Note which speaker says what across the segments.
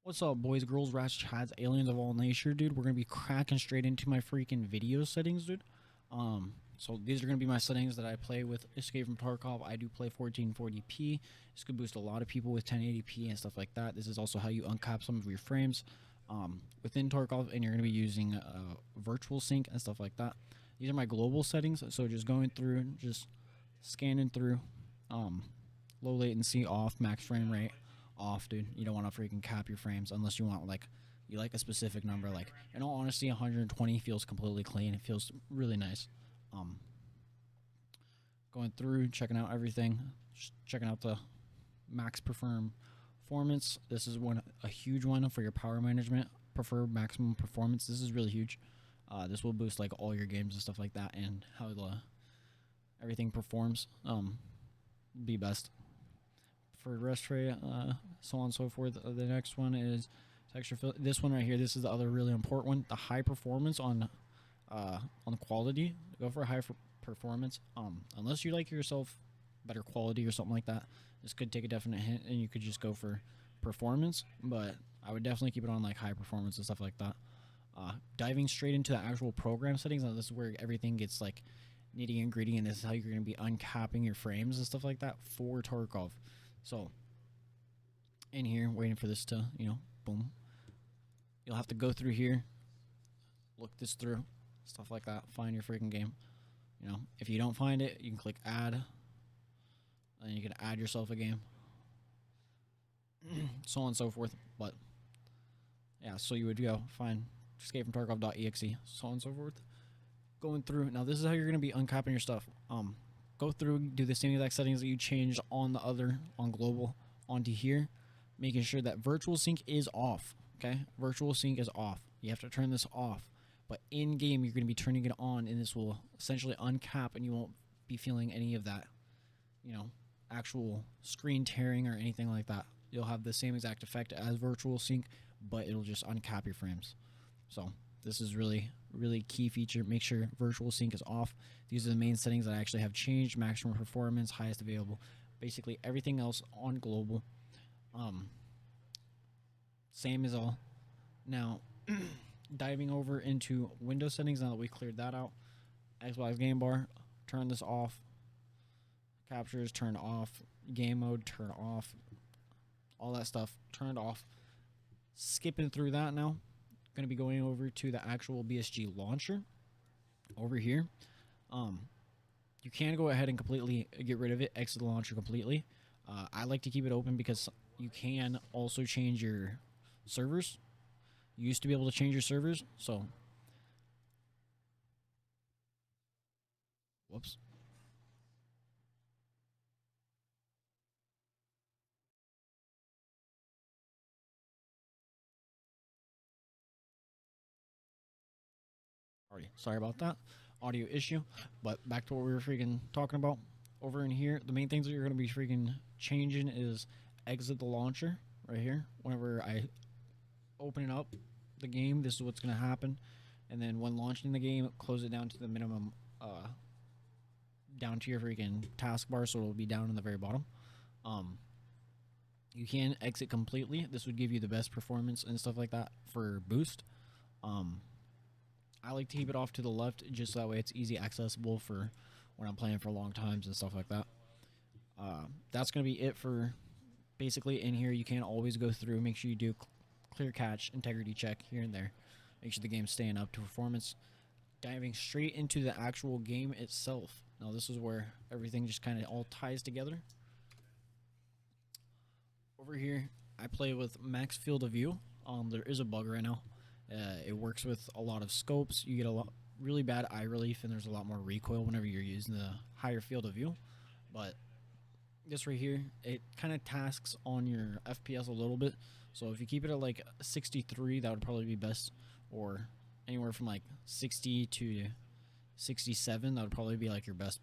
Speaker 1: What's up, boys, girls, rats, chads, aliens of all nature, dude? We're gonna be cracking straight into my freaking video settings, dude. So these are gonna be my settings that I play with Escape from Tarkov. I do play 1440p. This could boost a lot of people with 1080p and stuff like that. This is also how you uncap some of your frames within Tarkov, and you're gonna be using virtual sync and stuff like that. These are my global settings. So just going through, just scanning through. Low latency off, max frame rate off, dude. You don't want to freaking cap your frames unless you want you like a specific number. Like, in all honesty, 120 feels completely clean. It feels really nice. Going through, checking out everything, just checking out the max performance. This is a huge one for your power management. Prefer maximum performance. This is really huge. This will boost like all your games and stuff like that, and how everything performs. Be best for rest rate, so on and so forth. The next one is texture fill. This one right here, this is the other really important one. The high performance on quality. Go for high performance. Unless you like yourself better quality or something like that, this could take a definite hint, and you could just go for performance. But I would definitely keep it on like high performance and stuff like that. Diving straight into the actual program settings. Now this is where everything gets like nitty and gritty, and this is how you're going to be uncapping your frames and stuff like that for Tarkov. So, in here, waiting for this to, boom. You'll have to go through here, look this through, stuff like that, find your freaking game. If you don't find it, you can click add, and you can add yourself a game, so on and so forth. But, yeah, so you would go find escape from Tarkov.exe, so on and so forth. Going through, now this is how you're going to be uncapping your stuff. Go through, do the same exact settings that you changed on global onto here, making sure that virtual sync is off. Okay, virtual sync is off. You have to turn this off, but in game you're going to be turning it on, and this will essentially uncap, and you won't be feeling any of that, actual screen tearing or anything like that. You'll have the same exact effect as virtual sync, but it'll just uncap your frames. So this is really key feature. Make sure virtual sync is off. These are the main settings that I actually have changed. Maximum performance, highest available, basically everything else on global. Same as all. Now, diving over into Windows settings, now that we cleared that out. Xbox game bar, turn this off. Captures, turn off. Game mode, turn off. All that stuff, turned off. Skipping through that now. Going to be going over to the actual BSG launcher over here. You can go ahead and completely get rid of it, exit the launcher completely. I like to keep it open because you can also change your servers. You used to be able to change your servers, so whoops. Sorry about that audio issue, but back to what we were freaking talking about. Over in here, the main things that you're going to be freaking changing is exit the launcher right here. Whenever I open it up, the game, this is what's going to happen. And then when launching the game, close it down to the minimum, down to your freaking taskbar, so it'll be down in the very bottom. You can exit completely. This would give you the best performance and stuff like that for boost. I like to keep it off to the left, just so that way it's easy accessible for when I'm playing for long times and stuff like that. That's going to be it for basically in here. You can always go through, make sure you do clear catch, integrity check here and there. Make sure the game's staying up to performance. Diving straight into the actual game itself. Now this is where everything just kind of all ties together. Over here, I play with max field of view. There is a bug right now. It works with a lot of scopes. You get a really bad eye relief, and there's a lot more recoil whenever you're using the higher field of view. But this right here, it kind of tasks on your FPS a little bit. So if you keep it at like 63, that would probably be best, or anywhere from like 60 to 67, that would probably be like your best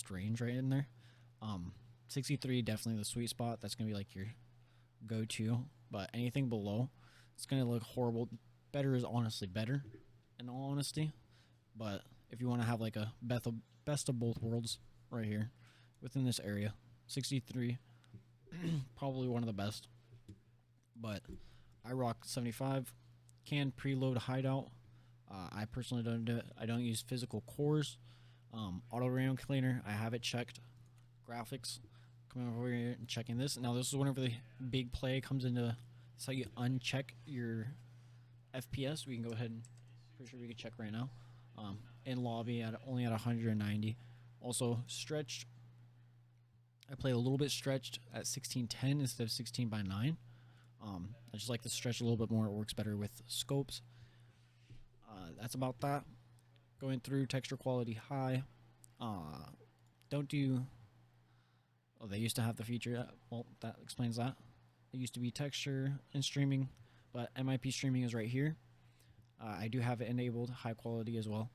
Speaker 1: range right in there. 63 definitely the sweet spot. That's gonna be like your go-to. But anything below, it's gonna look horrible. Better is honestly better, in all honesty. But if you want to have like a best of both worlds right here within this area, 63 probably one of the best. But I rock 75. Can preload hideout. I personally don't do it. I don't use physical cores. Auto RAM cleaner, I have it checked. Graphics, coming over here and checking this. Now this is whenever the big play comes into. That's how you uncheck your FPS. We can go ahead and pretty sure we can check right now. In lobby at only at 190. Also stretched. I play a little bit stretched at 1610 instead of 16:9. I just like to stretch a little bit more. It works better with scopes. That's about that. Going through texture quality high. Don't do. Oh, they used to have the feature. Well, that explains that. It used to be texture and streaming, but MIP streaming is right here. I do have it enabled high quality as well.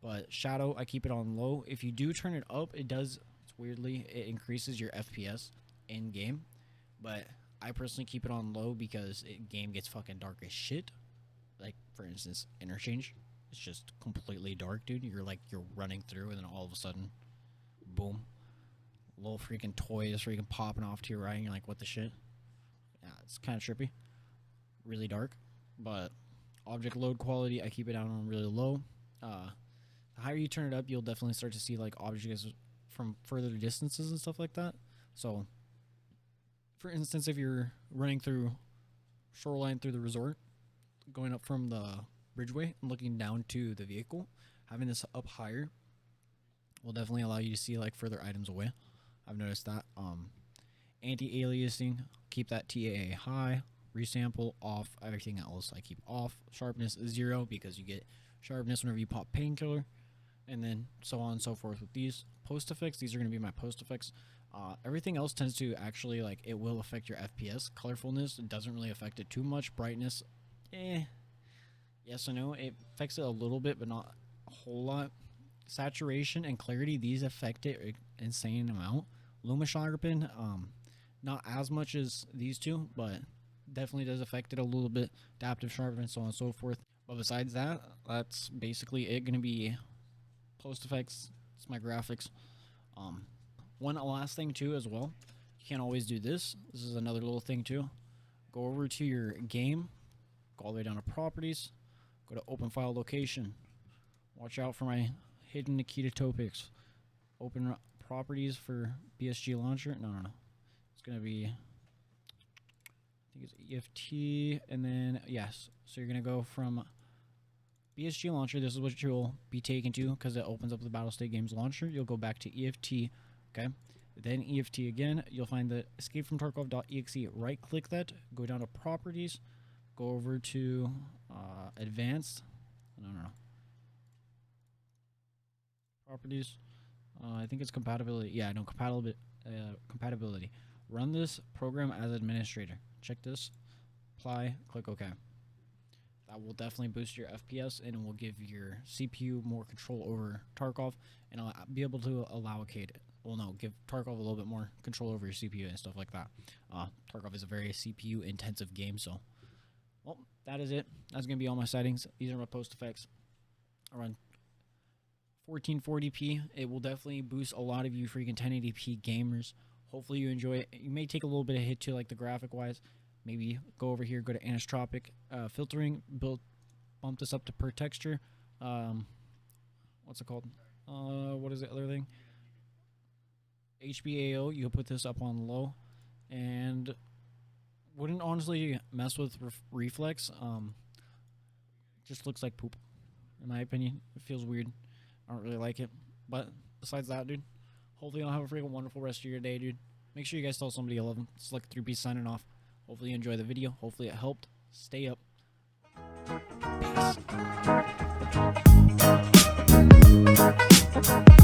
Speaker 1: But shadow, I keep it on low. If you do turn it up, it does. It's weirdly, it increases your FPS in game. But I personally keep it on low because game gets fucking dark as shit. Like, for instance, interchange. It's just completely dark, dude. You're running through, and then all of a sudden, boom. Little freaking toys freaking popping off to your right, and you're like, what the shit? Yeah, it's kind of trippy. Really dark. But object load quality, I keep it down on really low. The higher you turn it up, you'll definitely start to see like objects from further distances and stuff like that. So, for instance, if you're running through shoreline through the resort, going up from the bridgeway and looking down to the vehicle, having this up higher will definitely allow you to see like further items away. I've noticed that. Anti-aliasing, keep that TAA high. Resample off. Everything else I keep off. Sharpness is 0 because you get sharpness whenever you pop painkiller, and then so on and so forth with these post effects. These are going to be my post effects. Everything else tends to actually, like, it will affect your FPS. Colorfulness, it doesn't really affect it too much. Brightness, yes or no. It affects it a little bit, but not a whole lot. Saturation and clarity, these affect it an insane amount. Luma sharpen, not as much as these two, but definitely does affect it a little bit. Adaptive sharpen, so on and so forth. But besides that, that's basically it. Going to be post effects. It's my graphics. One last thing too as well. You can't always do this. This is another little thing too. Go over to your game. Go all the way down to properties. Go to open file location. Watch out for my hidden Nikita topics. Open properties for BSG launcher. No. It's going to be, I think it's EFT, and then, yes. So you're going to go from BSG launcher. This is what you'll be taken to because it opens up the Battlestate Games launcher. You'll go back to EFT, okay? Then EFT again. You'll find the escape from Tarkov.exe. Right click that. Go down to properties. Go over to advanced. No. Properties. I think it's compatibility. Yeah, no, compatibility. Run this program as administrator. Check this. Apply. Click OK. That will definitely boost your FPS and it will give your CPU more control over Tarkov, and I'll be able to allocate it. Well, no, give Tarkov a little bit more control over your CPU and stuff like that. Tarkov is a very CPU intensive game, so well, that is it. That's gonna be all my settings. These are my post effects. I run 1440p. It will definitely boost a lot of you freaking 1080p gamers. Hopefully you enjoy it. You may take a little bit of hit to like the graphic wise. Maybe go over here, go to anisotropic filtering, bump this up to per texture. What's it called? What is the other thing? HBAO. You can put this up on low, and wouldn't honestly mess with reflex. Just looks like poop, in my opinion. It feels weird. I don't really like it. But besides that, dude, hopefully you'll have a freaking wonderful rest of your day, dude. Make sure you guys tell somebody you love them. It's like 3P signing off. Hopefully you enjoy the video. Hopefully it helped. Stay up. Peace.